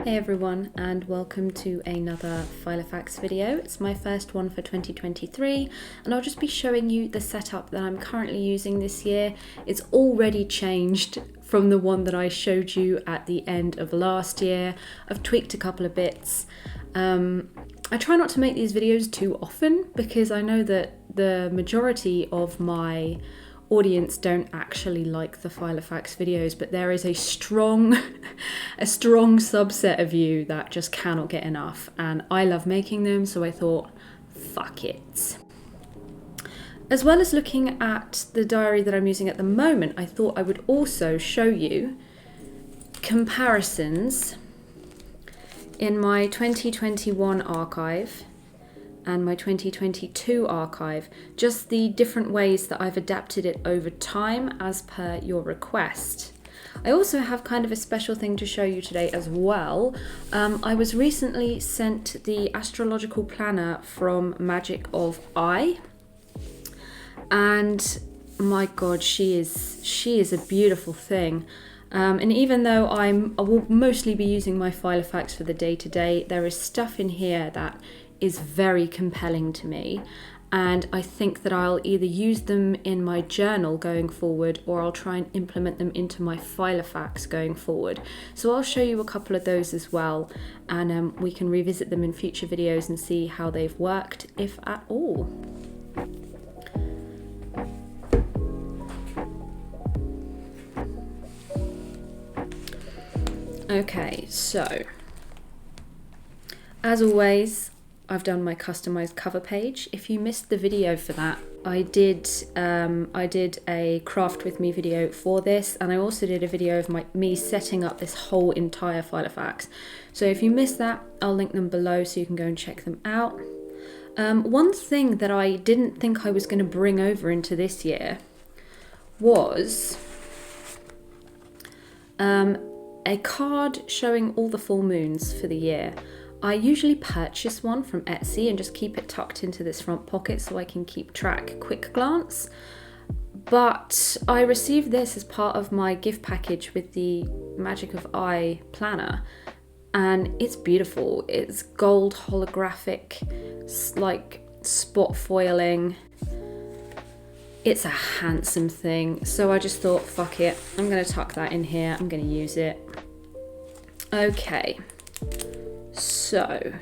Hey everyone, and welcome to another Filofax video. It's my first one for 2023 and I'll just be showing you the setup that I'm currently using this year. It's already changed from the one that I showed you at the end of last year. I've tweaked a couple of bits. I try not to make these videos too often because I know that the majority of my audience don't actually like the Filofax videos, but there is a strong subset of you that just cannot get enough, and I love making them, so I thought, fuck it. As well as looking at the diary that I'm using at the moment, I thought I would also show you comparisons in my 2021 archive and my 2022 archive, just the different ways that I've adapted it over time as per your request. I also have kind of a special thing to show you today as well. I was recently sent the Astrological planner from Magic of I, and my god, she is a beautiful thing. And even though I will mostly be using my Filofax for the day-to-day, there is stuff in here that is very compelling to me, and I think that I'll either use them in my journal going forward or I'll try and implement them into my Filofax going forward. So I'll show you a couple of those as well, and we can revisit them in future videos and see how they've worked, if at all. Okay, so as always, I've done my customized cover page. If you missed the video for that, I did a craft with me video for this, and I also did a video of me setting up this whole entire Filofax. So if you missed that, I'll link them below so you can go and check them out. One thing that I didn't think I was going to bring over into this year was a card showing all the full moons for the year. I usually purchase one from Etsy and just keep it tucked into this front pocket so I can keep track quick glance. But I received this as part of my gift package with the Magic of I planner, and it's beautiful. It's gold holographic, like spot foiling. It's a handsome thing. So I just thought, fuck it, I'm gonna tuck that in here. I'm gonna use it. Okay. So,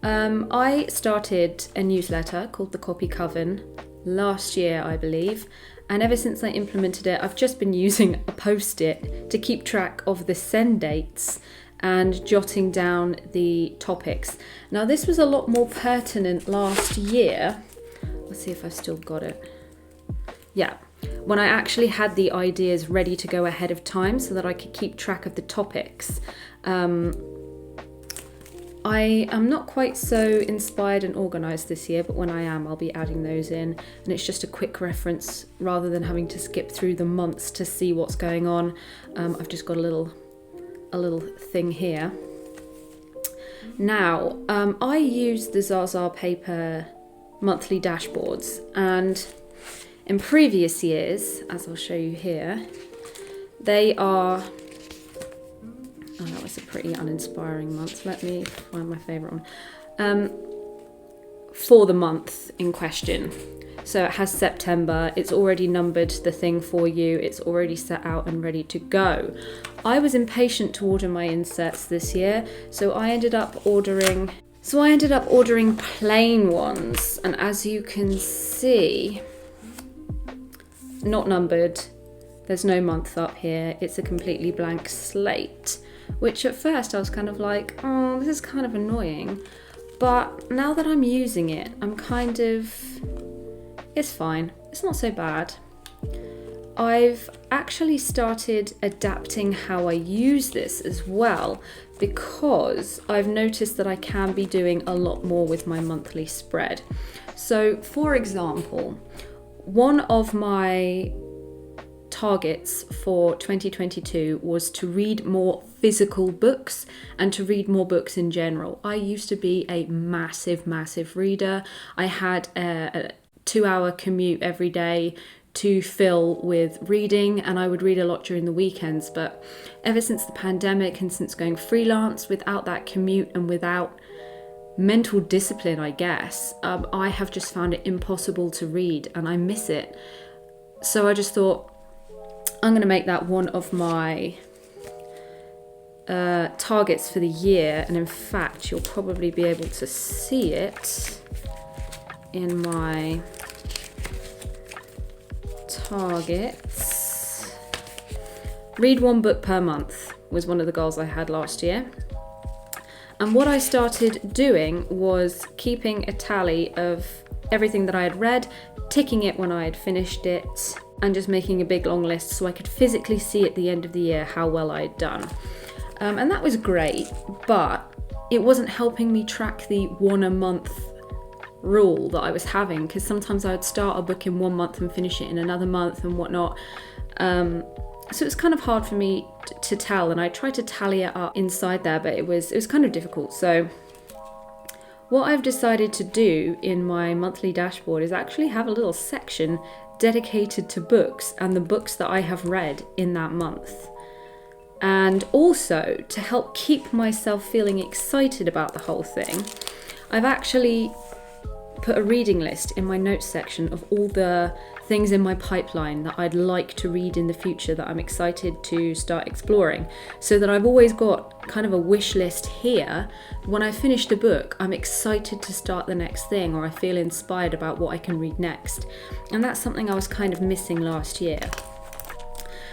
I started a newsletter called the Copy Coven last year, I believe, and ever since I implemented it, I've just been using a post-it to keep track of the send dates and jotting down the topics. Now, this was a lot more pertinent last year. Let's see if I've still got it. Yeah. When I actually had the ideas ready to go ahead of time so that I could keep track of the topics. I am not quite so inspired and organised this year, but when I am, I'll be adding those in, and it's just a quick reference rather than having to skip through the months to see what's going on. I've just got a little thing here. Now, I use the Zaza paper monthly dashboards, and in previous years, as I'll show you here, they are... Oh, that was a pretty uninspiring month. Let me find my favourite one. For the month in question. So it has September. It's already numbered the thing for you. It's already set out and ready to go. I was impatient to order my inserts this year, so I ended up ordering plain ones. And as you can see, not numbered. There's no month up here. It's a completely blank slate. Which at first I was kind of like, oh, this is kind of annoying. But now that I'm using it, I'm kind of, it's fine. It's not so bad. I've actually started adapting how I use this as well, because I've noticed that I can be doing a lot more with my monthly spread. So for example, one of my targets for 2022 was to read more physical books and to read more books in general. I used to be a massive reader. I had a 2-hour commute every day to fill with reading, and I would read a lot during the weekends. But ever since the pandemic and since going freelance, without that commute and without mental discipline, I guess, I have just found it impossible to read, and I miss it. So I just thought, I'm going to make that one of my targets for the year. And in fact, you'll probably be able to see it in my targets. Read one book per month was one of the goals I had last year. And what I started doing was keeping a tally of everything that I had read, ticking it when I had finished it, and just making a big long list so I could physically see at the end of the year how well I had done. And that was great, but it wasn't helping me track the one a month rule that I was having, because sometimes I would start a book in 1 month and finish it in another month and whatnot. So it's kind of hard for me to tell, and I tried to tally it up inside there, but it was kind of difficult. So what I've decided to do in my monthly dashboard is actually have a little section dedicated to books and the books that I have read in that month. And also, to help keep myself feeling excited about the whole thing, I've actually put a reading list in my notes section of all the things in my pipeline that I'd like to read in the future that I'm excited to start exploring, so that I've always got kind of a wish list here. When I finish the book, I'm excited to start the next thing, or I feel inspired about what I can read next. And that's something I was kind of missing last year.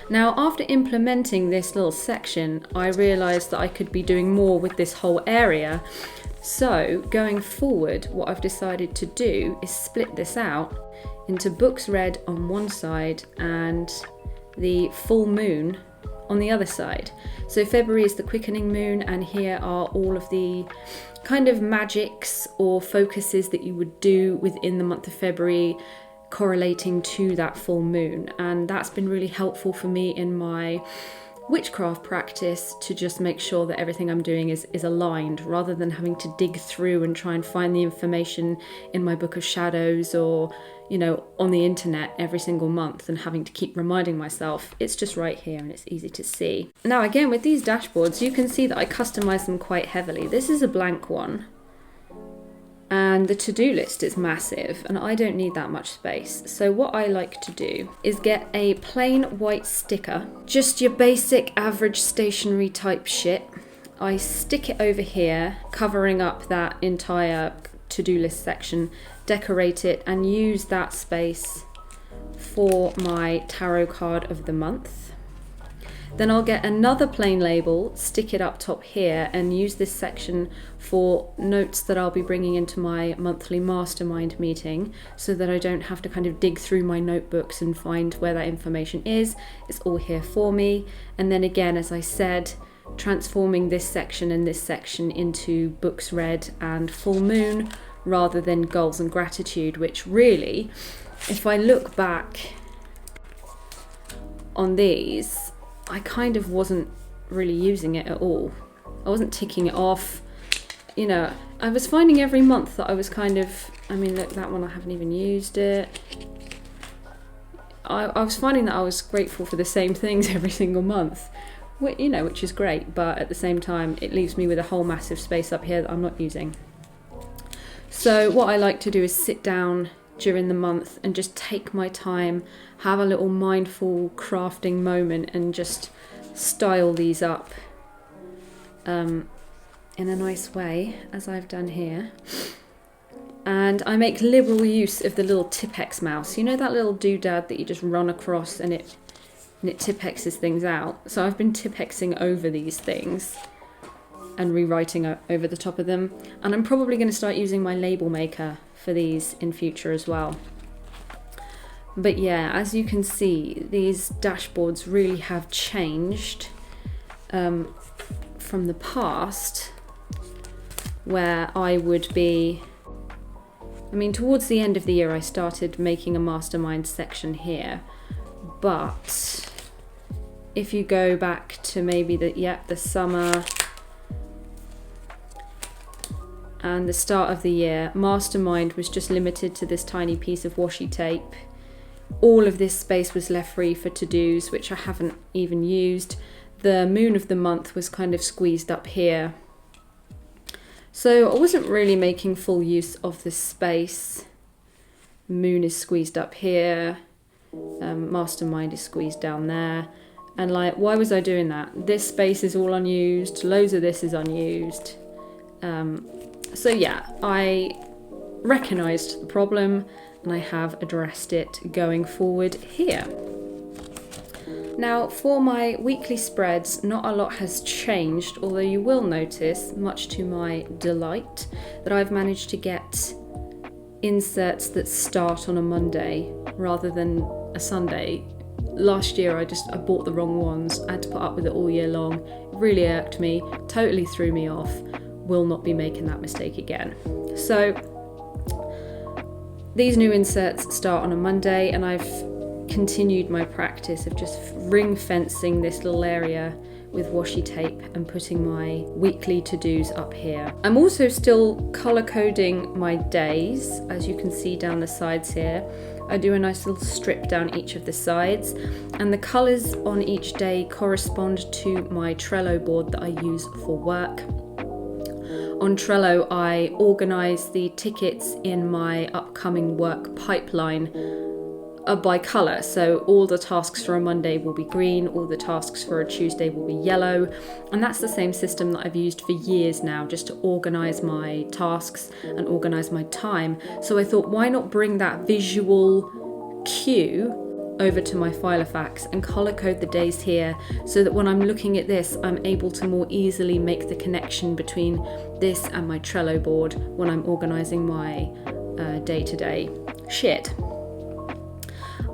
Now, after implementing this little section, I realised that I could be doing more with this whole area. So going forward, what I've decided to do is split this out into books read on one side and the full moon on the other side. So February is the quickening moon, and here are all of the kind of magics or focuses that you would do within the month of February correlating to that full moon. And that's been really helpful for me in my witchcraft practice, to just make sure that everything I'm doing is aligned, rather than having to dig through and try and find the information in my book of shadows or, you know, on the internet every single month and having to keep reminding myself. It's just right here and it's easy to see. Now again, with these dashboards, you can see that I customize them quite heavily. This is a blank one, and the to-do list is massive, and I don't need that much space. So what I like to do is get a plain white sticker, just your basic average stationery type shit. I stick it over here, covering up that entire to-do list section, decorate it, and use that space for my tarot card of the month. Then I'll get another plain label, stick it up top here, and use this section for notes that I'll be bringing into my monthly mastermind meeting, so that I don't have to kind of dig through my notebooks and find where that information is. It's all here for me. And then again, as I said, transforming this section and this section into books read and full moon, rather than goals and gratitude, which really, if I look back on these, I kind of wasn't really using it at all. I wasn't ticking it off. You know, I was finding every month that I was kind of, I mean, look, that one I haven't even used it. I was finding that I was grateful for the same things every single month, you know, which is great, but at the same time, it leaves me with a whole massive space up here that I'm not using. So what I like to do is sit down during the month and just take my time, have a little mindful crafting moment, and just style these up in a nice way, as I've done here. And I make liberal use of the little Tipex mouse. You know that little doodad that you just run across and it Tipexes things out? So I've been Tipexing over these things and rewriting over the top of them. And I'm probably going to start using my label maker for these in future as well. But yeah, as you can see, these dashboards really have changed from the past, where I would be, I mean, towards the end of the year I started making a mastermind section here, but if you go back to maybe the summer and the start of the year, mastermind was just limited to this tiny piece of washi tape all of this space was left free for to-dos, which I haven't even used. The moon of the month was kind of squeezed up here. So I wasn't really making full use of this space. Moon is squeezed up here. Mastermind is squeezed down there. And like, why was I doing that? This space is all unused. Loads of this is unused. So yeah, I recognised the problem and I have addressed it going forward here. Now for my weekly spreads, not a lot has changed, although you will notice, much to my delight, that I've managed to get inserts that start on a Monday rather than a Sunday. Last year I bought the wrong ones. I had to put up with it all year long. It really irked me, totally threw me off. Will not be making that mistake again. So these new inserts start on a Monday, and I've continued my practice of just ring fencing this little area with washi tape and putting my weekly to-dos up here. I'm also still color coding my days, as you can see down the sides here. I do a nice little strip down each of the sides, and the colors on each day correspond to my Trello board that I use for work. On Trello, I organise the tickets in my upcoming work pipeline by colour. So all the tasks for a Monday will be green, all the tasks for a Tuesday will be yellow. And that's the same system that I've used for years now, just to organise my tasks and organise my time. So I thought, why not bring that visual cue over to my Filofax and colour code the days here, so that when I'm looking at this, I'm able to more easily make the connection between this and my Trello board when I'm organising my day-to-day shit.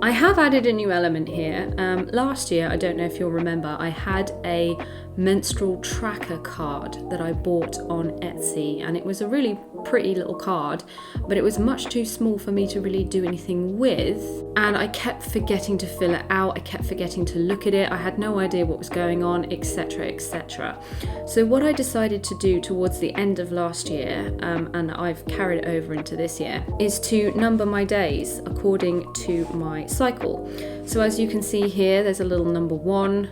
I have added a new element here. Last year, I don't know if you'll remember, I had a menstrual tracker card that I bought on Etsy, and it was a really pretty little card, but it was much too small for me to really do anything with, and I kept forgetting to fill it out, I kept forgetting to look at it, I had no idea what was going on, etc, etc. So what I decided to do towards the end of last year, and I've carried it over into this year, is to number my days according to my cycle. So as you can see here, there's a little number 1.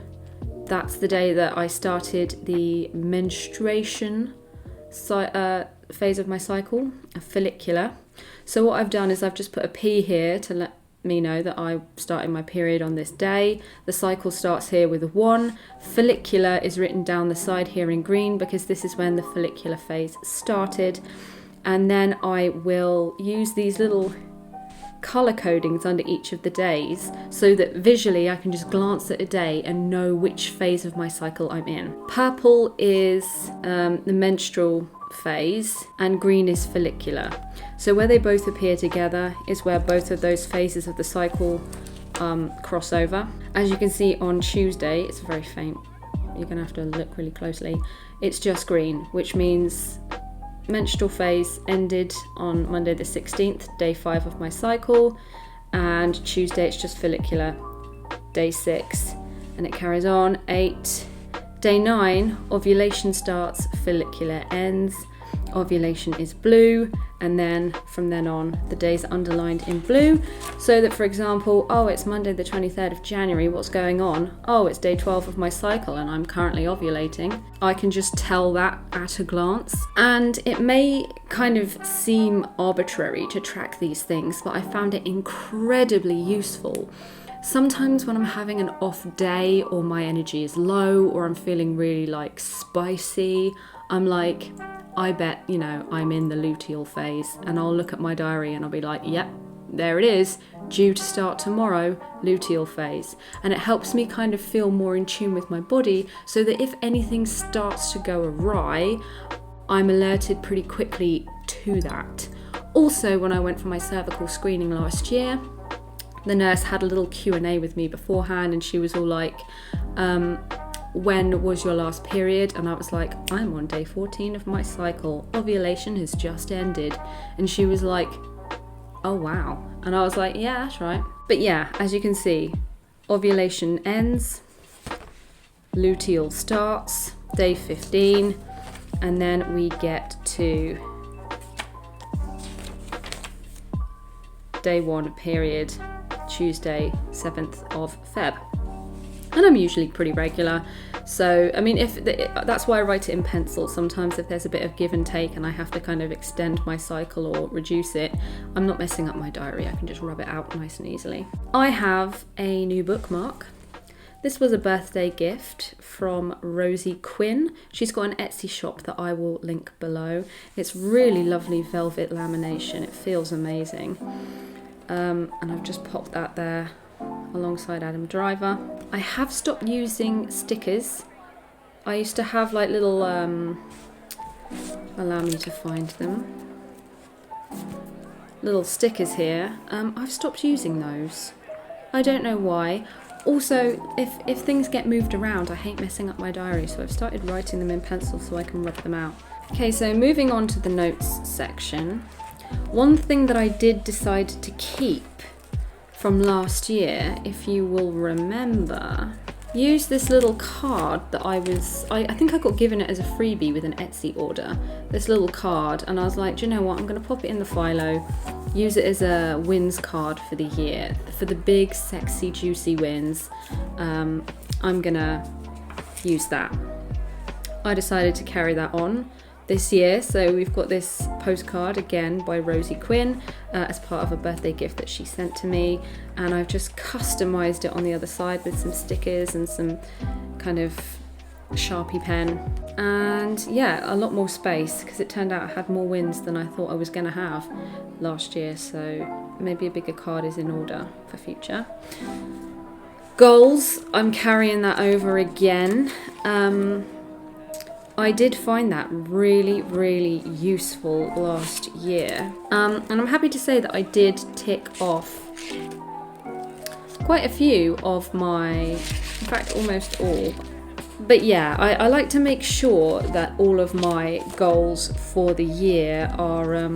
That's the day that I started the menstruation phase of my cycle, a follicular. So what I've done is I've just put a P here to let me know that I started my period on this day. The cycle starts here with a 1. Follicular is written down the side here in green because this is when the follicular phase started. And then I will use these little colour codings under each of the days so that visually I can just glance at a day and know which phase of my cycle I'm in. Purple is the menstrual phase and green is follicular. So where they both appear together is where both of those phases of the cycle cross over. As you can see on Tuesday, it's very faint, you're gonna have to look really closely, it's just green, which means menstrual phase ended on Monday the 16th, day 5 of my cycle, and Tuesday it's just follicular, day 6, and it carries on. 8, day 9, ovulation starts, follicular ends, ovulation is blue, and then from then on the days are underlined in blue, so that, for example, oh, it's Monday the 23rd of January, what's going on? Oh, it's day 12 of my cycle and I'm currently ovulating. I can just tell that at a glance. And it may kind of seem arbitrary to track these things, but I found it incredibly useful. Sometimes when I'm having an off day or my energy is low or I'm feeling really like spicy, I'm like, I bet, you know, I'm in the luteal phase, and I'll look at my diary and I'll be like, yep, there it is, due to start tomorrow, luteal phase. And it helps me kind of feel more in tune with my body, so that if anything starts to go awry, I'm alerted pretty quickly to that. Also, when I went for my cervical screening last year, the nurse had a little Q&A with me beforehand, and she was all like, when was your last period? And I was like, I'm on day 14 of my cycle, ovulation has just ended. And she was like, oh wow. And I was like, yeah, that's right. But yeah, as you can see, ovulation ends, luteal starts, day 15, and then we get to day 1 period, Tuesday, 7th of Feb. And I'm usually pretty regular. So, I mean, that's why I write it in pencil. Sometimes if there's a bit of give and take and I have to kind of extend my cycle or reduce it, I'm not messing up my diary. I can just rub it out nice and easily. I have a new bookmark. This was a birthday gift from Rosie Quinn. She's got an Etsy shop that I will link below. It's really lovely velvet lamination. It feels amazing. And I've just popped that there alongside Adam Driver. I have stopped using stickers. I used to have like little, allow me to find them, little stickers here. I've stopped using those. I don't know why. Also, if things get moved around, I hate messing up my diary, so I've started writing them in pencil so I can rub them out. Okay, so moving on to the notes section. One thing that I did decide to keep from last year, if you will remember, use this little card that I think I got given it as a freebie with an Etsy order. This little card, and I was like, do you know what, I'm going to pop it in the Philo, use it as a wins card for the year, for the big, sexy, juicy wins. I'm going to use that. I decided to carry that on this year, so we've got this postcard again by Rosie Quinn as part of a birthday gift that she sent to me, and I've just customized it on the other side with some stickers and some kind of Sharpie pen, and yeah, a lot more space because it turned out I had more wins than I thought I was going to have last year, so maybe a bigger card is in order for future. Goals, I'm carrying that over again. I did find that really, really useful last year. And I'm happy to say that I did tick off quite a few of my, in fact, almost all. But yeah, I like to make sure that all of my goals for the year are,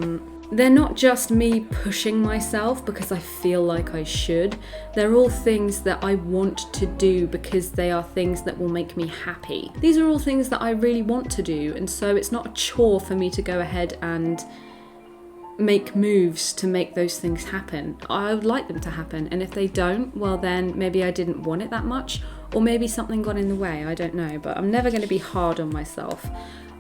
they're not just me pushing myself because I feel like I should. They're all things that I want to do because they are things that will make me happy. These are all things that I really want to do, and so it's not a chore for me to go ahead and make moves to make those things happen. I would like them to happen, and if they don't, well then maybe I didn't want it that much, or maybe something got in the way, I don't know, but I'm never going to be hard on myself.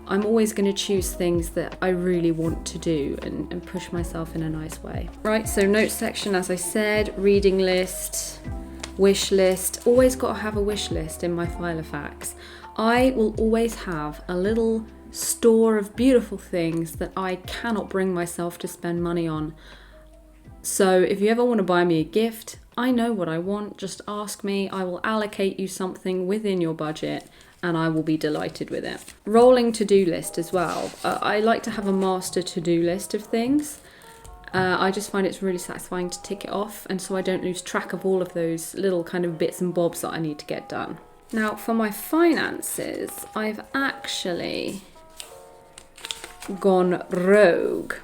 I'm always going to choose things that I really want to do and push myself in a nice way. Right, so notes section, as I said, reading list, wish list. Always got to have a wish list in my Filofax. I will always have a little store of beautiful things that I cannot bring myself to spend money on. So if you ever want to buy me a gift, I know what I want, just ask me. I will allocate you something within your budget and I will be delighted with it. Rolling to-do list as well. I like to have a master to-do list of things. I just find it's really satisfying to tick it off, and so I don't lose track of all of those little kind of bits and bobs that I need to get done. Now for my finances, I've actually gone rogue.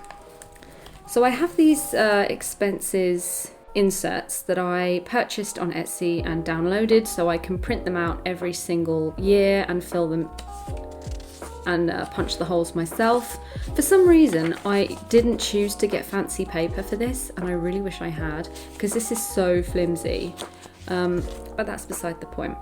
So I have these expenses inserts that I purchased on Etsy and downloaded so I can print them out every single year and fill them and punch the holes myself. For some reason I didn't choose to get fancy paper for this, and I really wish I had, because this is so flimsy, but that's beside the point.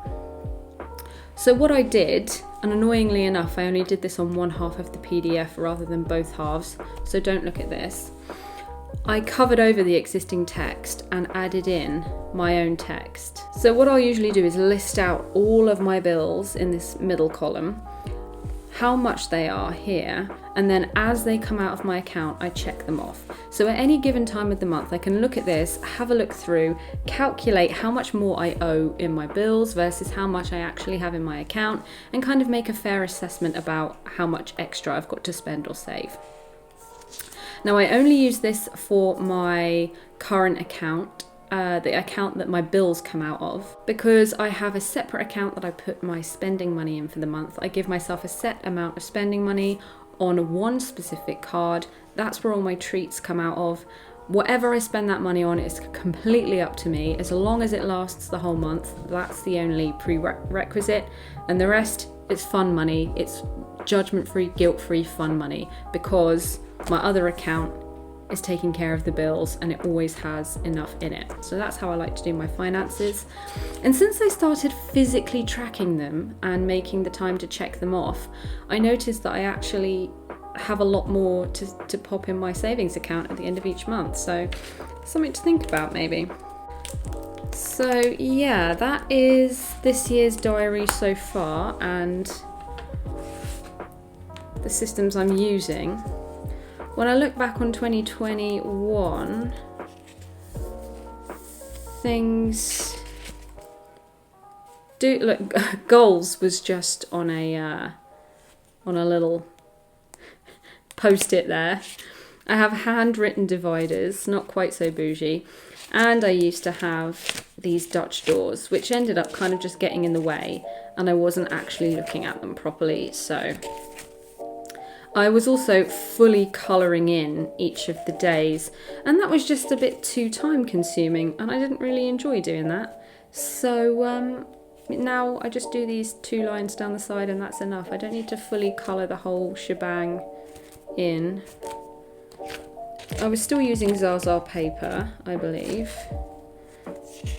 So what I did, and annoyingly enough I only did this on one half of the PDF rather than both halves, so don't look at this. I covered over the existing text and added in my own text. So what I'll usually do is list out all of my bills in this middle column, how much they are here, and then as they come out of my account, I check them off. So at any given time of the month, I can look at this, have a look through, calculate how much more I owe in my bills versus how much I actually have in my account, and kind of make a fair assessment about how much extra I've got to spend or save. Now I only use this for my current account, the account that my bills come out of, because I have a separate account that I put my spending money in for the month. I give myself a set amount of spending money on one specific card. That's where all my treats come out of. Whatever I spend that money on is completely up to me. As long as it lasts the whole month, that's the only prerequisite, and the rest is fun money. It's judgment-free, guilt-free fun money, because my other account is taking care of the bills, and it always has enough in it. So that's how I like to do my finances. And since I started physically tracking them and making the time to check them off, I noticed that I actually have a lot more to pop in my savings account at the end of each month. So something to think about maybe. So yeah, that is this year's diary so far and the systems I'm using. When I look back on 2021, things do look. Goals was just on a little post-it there. I have handwritten dividers, not quite so bougie, and I used to have these Dutch doors, which ended up kind of just getting in the way, and I wasn't actually looking at them properly. So I was also fully colouring in each of the days, and that was just a bit too time consuming, and I didn't really enjoy doing that. So now I just do these 2 lines down the side, and that's enough. I don't need to fully colour the whole shebang in. I was still using Zaza paper, I believe,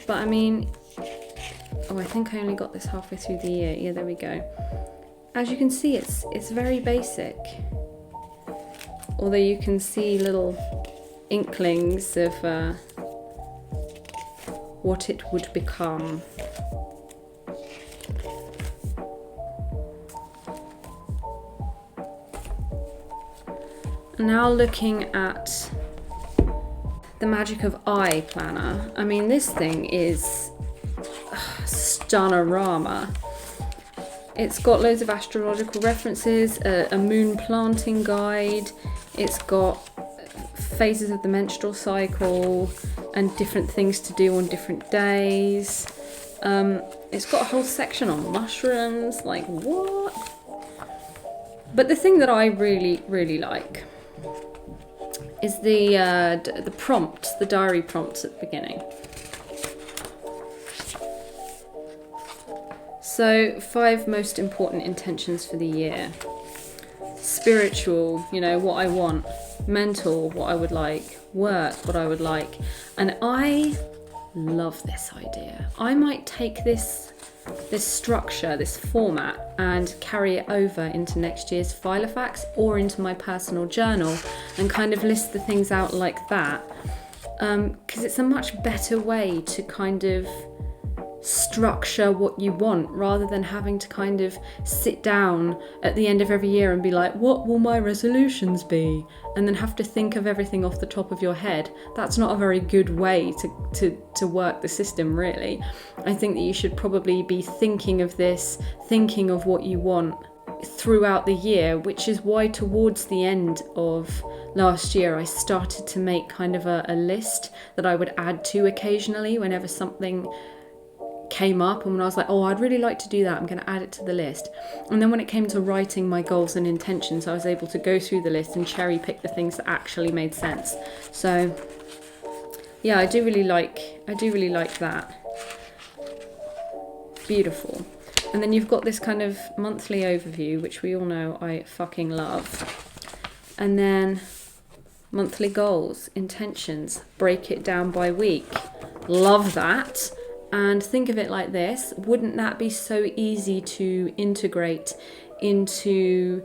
but I mean, I think I only got this halfway through the year. Yeah, there we go. As you can see, it's very basic, although you can see little inklings of what it would become. Now looking at the Magic of I planner. I mean, this thing is stunnerama. It's got loads of astrological references, a moon planting guide. It's got phases of the menstrual cycle and different things to do on different days. It's got a whole section on mushrooms, like what? But the thing that I really, really like is the prompts, the diary prompts at the beginning. So 5 most important intentions for the year. Spiritual, what I want. Mental, what I would like. Work, what I would like. And I love this idea. I might take this structure, this format, and carry it over into next year's Filofax or into my personal journal and kind of list the things out like that. Because it's a much better way to kind of structure what you want rather than having to kind of sit down at the end of every year and be like, what will my resolutions be? And then have to think of everything off the top of your head. That's not a very good way to work the system, really. I think that you should probably be thinking of this, thinking of what you want throughout the year, which is why towards the end of last year I started to make kind of a list that I would add to occasionally whenever something came up, and when I was like, I'd really like to do that, I'm going to add it to the list. And then when it came to writing my goals and intentions, I was able to go through the list and cherry pick the things that actually made sense. So yeah, I do really like that. Beautiful. And then you've got this kind of monthly overview, which we all know I fucking love. And then monthly goals, intentions, break it down by week. Love that. And think of it like this, wouldn't that be so easy to integrate onto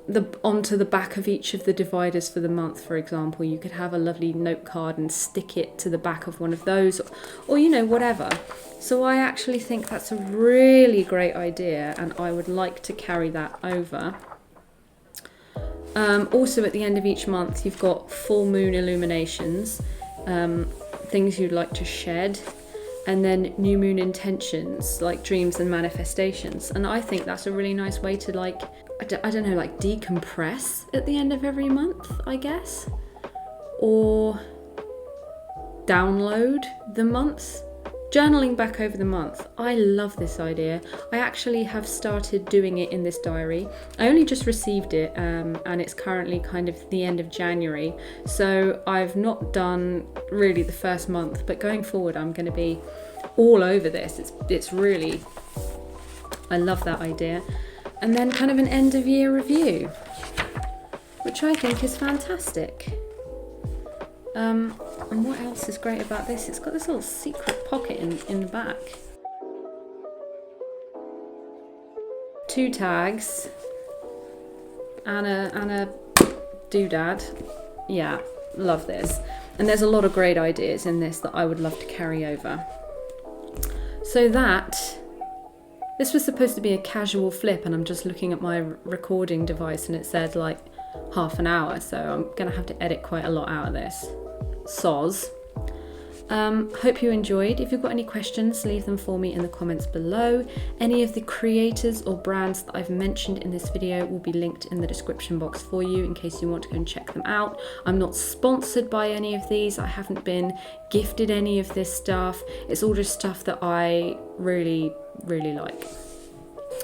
the back of each of the dividers for the month, for example? You could have a lovely note card and stick it to the back of one of those, or whatever. So I actually think that's a really great idea, and I would like to carry that over. Also at the end of each month, you've got full moon illuminations, things you'd like to shed, and then new moon intentions, like dreams and manifestations. And I think that's a really nice way to decompress at the end of every month, I guess. Or download the months. Journaling back over the month. I love this idea. I actually have started doing it in this diary. I only just received it and it's currently kind of the end of January. So I've not done really the first month, but going forward I'm going to be all over this. It's really, I love that idea. And then kind of an end of year review, which I think is fantastic. And what else is great about this? It's got this little secret pocket in the back. 2 tags and a doodad. Yeah, love this. And there's a lot of great ideas in this that I would love to carry over. So this was supposed to be a casual flip, and I'm just looking at my recording device and it said like half an hour, so I'm gonna have to edit quite a lot out of this. Soz. Hope you enjoyed. If you've got any questions, leave them for me in the comments below. Any of the creators or brands that I've mentioned in this video will be linked in the description box for you in case you want to go and check them out. I'm not sponsored by any of these. I haven't been gifted any of this stuff. It's all just stuff that I really, really like.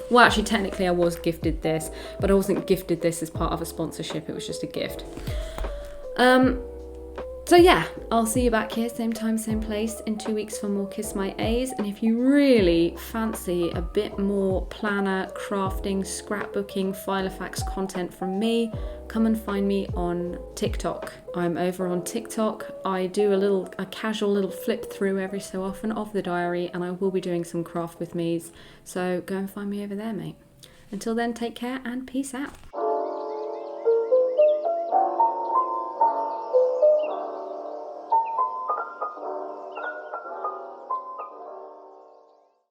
Well, actually, technically I was gifted this, but I wasn't gifted this as part of a sponsorship. It was just a gift. So yeah, I'll see you back here, same time, same place, in 2 weeks for more Kiss My A's. And if you really fancy a bit more planner, crafting, scrapbooking, Filofax content from me, come and find me on TikTok. I'm over on TikTok. I do a casual little flip through every so often of the diary, and I will be doing some craft with me's. So go and find me over there, mate. Until then, take care and peace out.